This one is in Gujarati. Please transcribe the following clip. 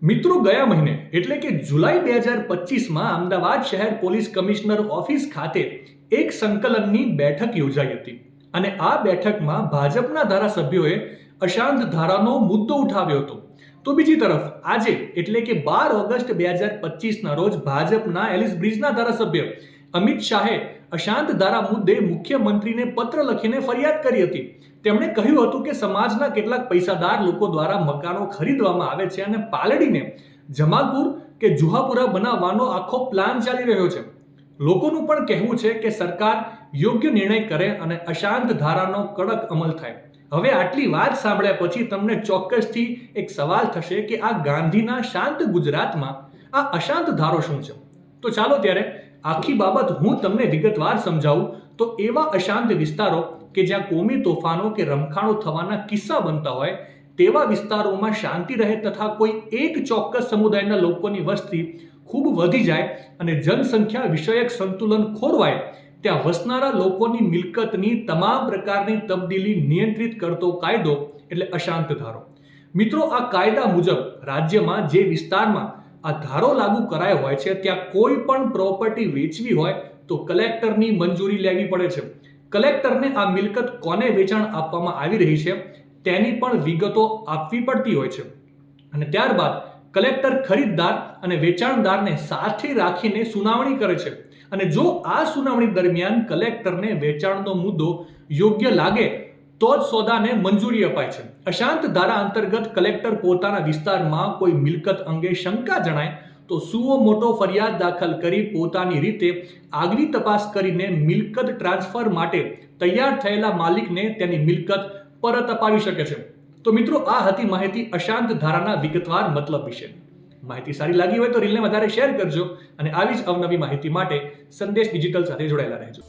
મિત્રો, ગયા મહિને એટલે કે જુલાઈ 2025માં અમદાવાદ શહેર પોલીસ કમિશનર ઓફિસ ખાતે એક સંકલનની બેઠક યોજાઈ હતી અને આ બેઠકમાં ભાજપના ધારાસભ્યોએ અશાંત ધારાનો મુદ્દો ઉઠાવ્યો હતો. તો બીજી તરફ આજે એટલે કે 12 ઓગસ્ટ 2025ના રોજ ભાજપના એલિસ બ્રિજના ધારાસભ્ય અમિત શાહે અશાંત ધારા મુદ્દે મુખ્યમંત્રીને પત્ર લખીને ફરિયાદ કરી હતી. તેમણે કહ્યું હતું કે સમાજના કેટલાક પૈસાદાર લોકો દ્વારા મકાનો ખરીદવામાં આવે છે અને પાલડીને જમાલપુર કે જુહાપુરા બનાવવાનો આખો પ્લાન ચાલી રહ્યો છે. લોકોનું પણ કહેવું છે કે સરકાર યોગ્ય નિર્ણય કરે અને અશાંત ધારાનો કડક અમલ થાય. હવે આટલી વાત સાંભળ્યા પછી તમને ચોક્કસથી એક સવાલ થશે કે આ ગાંધીના શાંત ગુજરાતમાં આ અશાંત ધારો શું છે. તો ચાલો ત્યારે આખી બાબત હું તમને વિગતવાર સમજાવું. તો એવા અશાંત વિસ્તારો કે જ્યાં કોમી તોફાનો કે રમખાણો થવાના કિસ્સા બનતા હોય તેવા વિસ્તારોમાં શાંતિ રહે તથા કોઈ એક ચોક્કસ સમુદાયના લોકોની વસ્તી ખૂબ વધી જાય અને જનસંખ્યા વિષયક સંતુલન ખોરવાય ત્યાં વસનારા લોકોની મિલકતની તમામ પ્રકારની તબદીલી નિયંત્રિત કરતો કાયદો એટલે અશાંત ધારો. મિત્રો, આ કાયદા મુજબ રાજ્યમાં જે વિસ્તારમાં આ ધારો લાગુ કરાયો હોય છે ત્યાં કોઈ પણ પ્રોપર્ટી વેચવી હોય તો કલેક્ટરની મંજૂરી લેવી પડે છે. કલેક્ટરને આ મિલકત કોને વેચાણ આપવામાં આવી રહી છે તેની પણ વિગતો આપવી પડતી હોય છે અને ત્યારબાદ કલેક્ટર ખરીદદાર અને વેચાણદારને સાથે રાખીને સુનાવણી કરે છે અને જો આ સુનાવણી દરમિયાન કલેક્ટરને વેચાણનો મુદ્દો યોગ્ય લાગે તો જ સોદાને મંજૂરી અપાય છે. અશાંત ધારા અંતર્ગત કલેક્ટર પોતાના વિસ્તારમાં કોઈ મિલકત અંગે શંકા જણાય તો સુઓ મોટો ફરિયાદ દાખલ કરી પોતાની રીતે આગવી તપાસ કરીને મિલકત ટ્રાન્સફર માટે તૈયાર થયેલા માલિકને તેની મિલકત પરત અપાવી શકે છે. તો મિત્રો, આ હતી માહિતી અશાંત ધારાના વિગતવાર મતલબ વિશે. માહિતી સારી લાગી હોય તો રીલને વધારે શેર કરજો અને આવી જ અવનવી માહિતી માટે સંદેશ ડિજિટલ સાથે જોડાયેલા રહેજો.